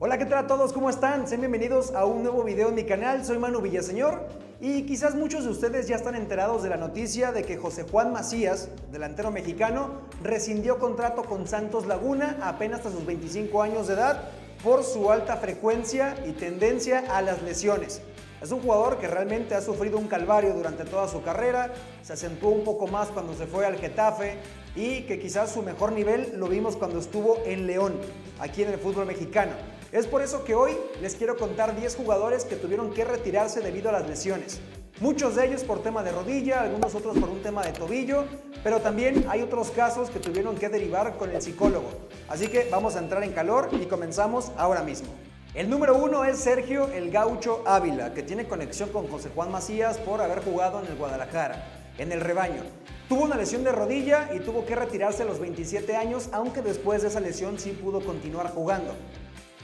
Hola, ¿qué tal a todos? ¿Cómo están? Sean bienvenidos a un nuevo video en mi canal. Soy Manu Villaseñor y quizás muchos de ustedes ya están enterados de la noticia de que José Juan Macías, delantero mexicano, rescindió contrato con Santos Laguna apenas a sus 25 años de edad por su alta frecuencia y tendencia a las lesiones. Es un jugador que realmente ha sufrido un calvario durante toda su carrera, se acentuó un poco más cuando se fue al Getafe y que quizás su mejor nivel lo vimos cuando estuvo en León, aquí en el fútbol mexicano. Es por eso que hoy les quiero contar 10 jugadores que tuvieron que retirarse debido a las lesiones. Muchos de ellos por tema de rodilla, algunos otros por un tema de tobillo, pero también hay otros casos que tuvieron que derivar con el psicólogo. Así que vamos a entrar en calor y comenzamos ahora mismo. El número 1 es Sergio El Gaucho Ávila, que tiene conexión con José Juan Macías por haber jugado en el Guadalajara, en el rebaño. Tuvo una lesión de rodilla y tuvo que retirarse a los 27 años, aunque después de esa lesión sí pudo continuar jugando.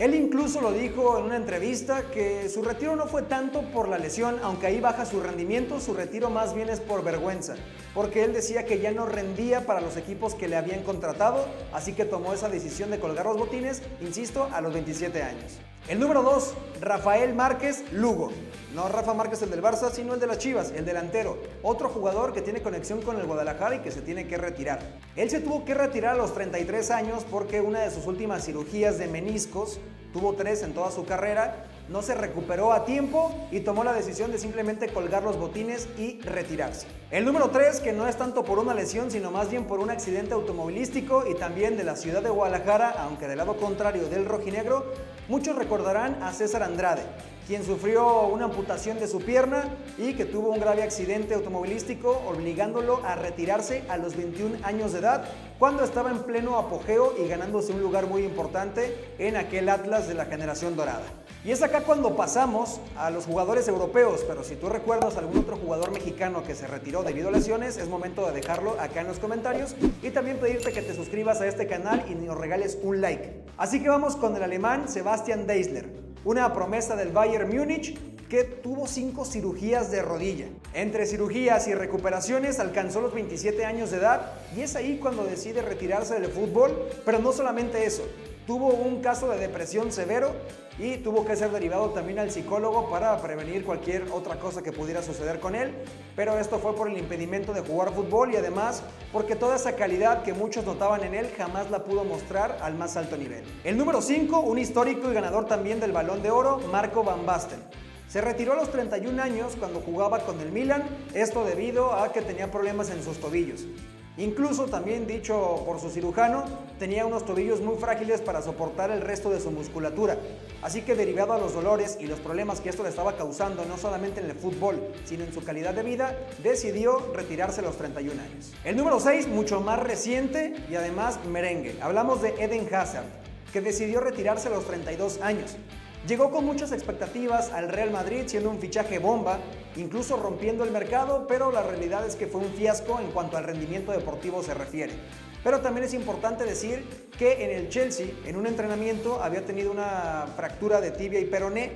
Él incluso lo dijo en una entrevista que su retiro no fue tanto por la lesión, aunque ahí baja su rendimiento, su retiro más bien es por vergüenza, porque él decía que ya no rendía para los equipos que le habían contratado, así que tomó esa decisión de colgar los botines, insisto, a los 27 años. El número 2, Rafael Márquez Lugo. No Rafa Márquez el del Barça, sino el de las Chivas, el delantero. Otro jugador que tiene conexión con el Guadalajara y que se tiene que retirar. Él se tuvo que retirar a los 33 años porque una de sus últimas cirugías de meniscos, tuvo 3 en toda su carrera, no se recuperó a tiempo y tomó la decisión de simplemente colgar los botines y retirarse. El número 3, que no es tanto por una lesión, sino más bien por un accidente automovilístico y también de la ciudad de Guadalajara, aunque del lado contrario del rojinegro, muchos recordarán a César Andrade, quien sufrió una amputación de su pierna y que tuvo un grave accidente automovilístico obligándolo a retirarse a los 21 años de edad cuando estaba en pleno apogeo y ganándose un lugar muy importante en aquel Atlas de la generación dorada. Y es acá cuando pasamos a los jugadores europeos, pero si tú recuerdas algún otro jugador mexicano que se retiró debido a lesiones, es momento de dejarlo acá en los comentarios y también pedirte que te suscribas a este canal y nos regales un like. Así que vamos con el alemán Sebastian Deisler, una promesa del Bayern Múnich que tuvo 5 cirugías de rodilla. Entre cirugías y recuperaciones alcanzó los 27 años de edad y es ahí cuando decide retirarse del fútbol, pero no solamente eso. Tuvo un caso de depresión severo y tuvo que ser derivado también al psicólogo para prevenir cualquier otra cosa que pudiera suceder con él, pero esto fue por el impedimento de jugar fútbol y además porque toda esa calidad que muchos notaban en él jamás la pudo mostrar al más alto nivel. El número 5, un histórico y ganador también del Balón de Oro, Marco Van Basten. Se retiró a los 31 años cuando jugaba con el Milan, esto debido a que tenía problemas en sus tobillos. Incluso también dicho por su cirujano, tenía unos tobillos muy frágiles para soportar el resto de su musculatura. Así que derivado a los dolores y los problemas que esto le estaba causando no solamente en el fútbol, sino en su calidad de vida, decidió retirarse a los 31 años. El número 6, mucho más reciente y además merengue. Hablamos de Eden Hazard, que decidió retirarse a los 32 años. Llegó con muchas expectativas al Real Madrid siendo un fichaje bomba, incluso rompiendo el mercado, pero la realidad es que fue un fiasco en cuanto al rendimiento deportivo se refiere. Pero también es importante decir que en el Chelsea, en un entrenamiento, había tenido una fractura de tibia y peroné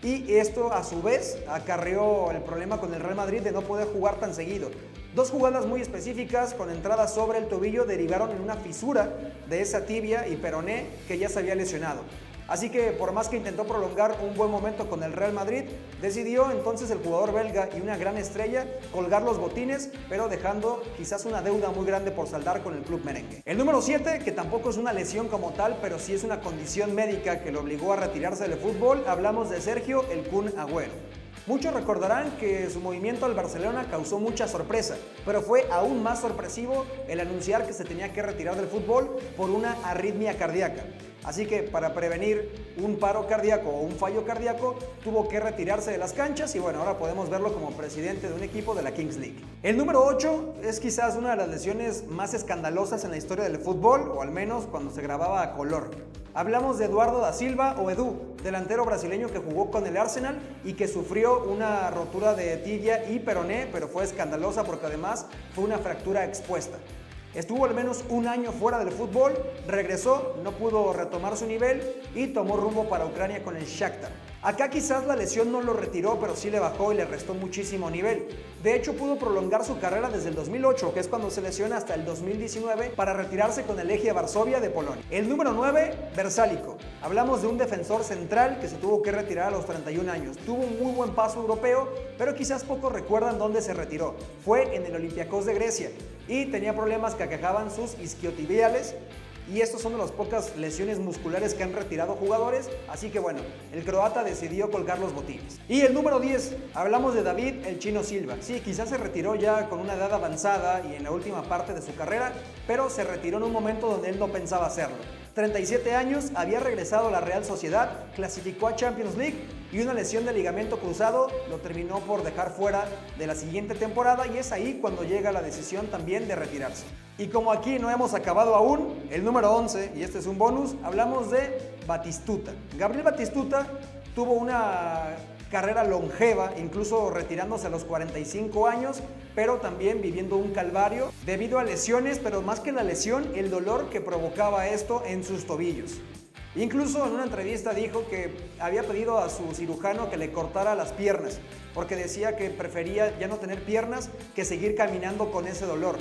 y esto a su vez acarreó el problema con el Real Madrid de no poder jugar tan seguido. 2 jugadas muy específicas con entrada sobre el tobillo derivaron en una fisura de esa tibia y peroné que ya se había lesionado. Así que por más que intentó prolongar un buen momento con el Real Madrid, decidió entonces el jugador belga y una gran estrella colgar los botines, pero dejando quizás una deuda muy grande por saldar con el club merengue. El número 7, que tampoco es una lesión como tal, pero sí es una condición médica que lo obligó a retirarse del fútbol, hablamos de Sergio El Kun Agüero. Muchos recordarán que su movimiento al Barcelona causó mucha sorpresa, pero fue aún más sorpresivo el anunciar que se tenía que retirar del fútbol por una arritmia cardíaca. Así que para prevenir un paro cardíaco o un fallo cardíaco, tuvo que retirarse de las canchas y bueno, ahora podemos verlo como presidente de un equipo de la Kings League. El número 8 es quizás una de las lesiones más escandalosas en la historia del fútbol, o al menos cuando se grababa a color. Hablamos de Eduardo da Silva o Edu, delantero brasileño que jugó con el Arsenal y que sufrió una rotura de tibia y peroné, pero fue escandalosa porque además fue una fractura expuesta. Estuvo al menos un año fuera del fútbol, regresó, no pudo retomar su nivel y tomó rumbo para Ucrania con el Shakhtar. Acá quizás la lesión no lo retiró, pero sí le bajó y le restó muchísimo nivel. De hecho, pudo prolongar su carrera desde el 2008, que es cuando se lesiona, hasta el 2019, para retirarse con el Legia Varsovia de Polonia. El número 9, Versálico. Hablamos de un defensor central que se tuvo que retirar a los 31 años. Tuvo un muy buen paso europeo, pero quizás pocos recuerdan dónde se retiró. Fue en el Olympiacos de Grecia y tenía problemas que aquejaban sus isquiotibiales. Y estos son de las pocas lesiones musculares que han retirado jugadores, así que bueno, el croata decidió colgar los botines. Y el número 10, hablamos de David el Chino Silva. Sí, quizás se retiró ya con una edad avanzada y en la última parte de su carrera, pero se retiró en un momento donde él no pensaba hacerlo. 37 años, había regresado a la Real Sociedad, clasificó a Champions League y una lesión de ligamento cruzado lo terminó por dejar fuera de la siguiente temporada, y es ahí cuando llega la decisión también de retirarse. Y como aquí no hemos acabado aún, el número 11, y este es un bonus, hablamos de Batistuta. Gabriel Batistuta tuvo una carrera longeva, incluso retirándose a los 45 años, pero también viviendo un calvario debido a lesiones, pero más que la lesión, el dolor que provocaba esto en sus tobillos. Incluso en una entrevista dijo que había pedido a su cirujano que le cortara las piernas, porque decía que prefería ya no tener piernas que seguir caminando con ese dolor.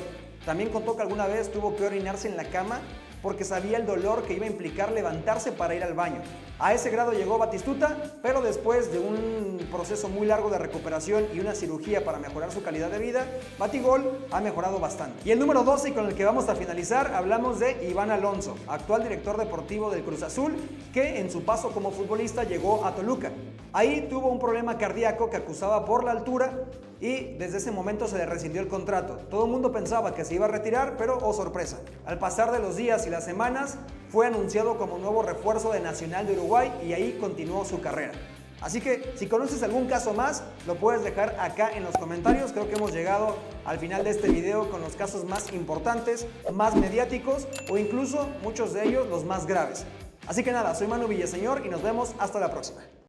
También contó que alguna vez tuvo que orinarse en la cama porque sabía el dolor que iba a implicar levantarse para ir al baño. A ese grado llegó Batistuta, pero después de un proceso muy largo de recuperación y una cirugía para mejorar su calidad de vida, Batigol ha mejorado bastante. Y el número 12, y con el que vamos a finalizar, hablamos de Iván Alonso, actual director deportivo del Cruz Azul, que en su paso como futbolista llegó a Toluca. Ahí tuvo un problema cardíaco que acusaba por la altura y desde ese momento se le rescindió el contrato. Todo el mundo pensaba que se iba a retirar, pero oh sorpresa, al pasar de los días y las semanas fue anunciado como nuevo refuerzo de Nacional de Uruguay y ahí continuó su carrera. Así que si conoces algún caso más, lo puedes dejar acá en los comentarios. Creo que hemos llegado al final de este video con los casos más importantes, más mediáticos o incluso muchos de ellos los más graves. Así que nada, soy Manu Villaseñor y nos vemos hasta la próxima.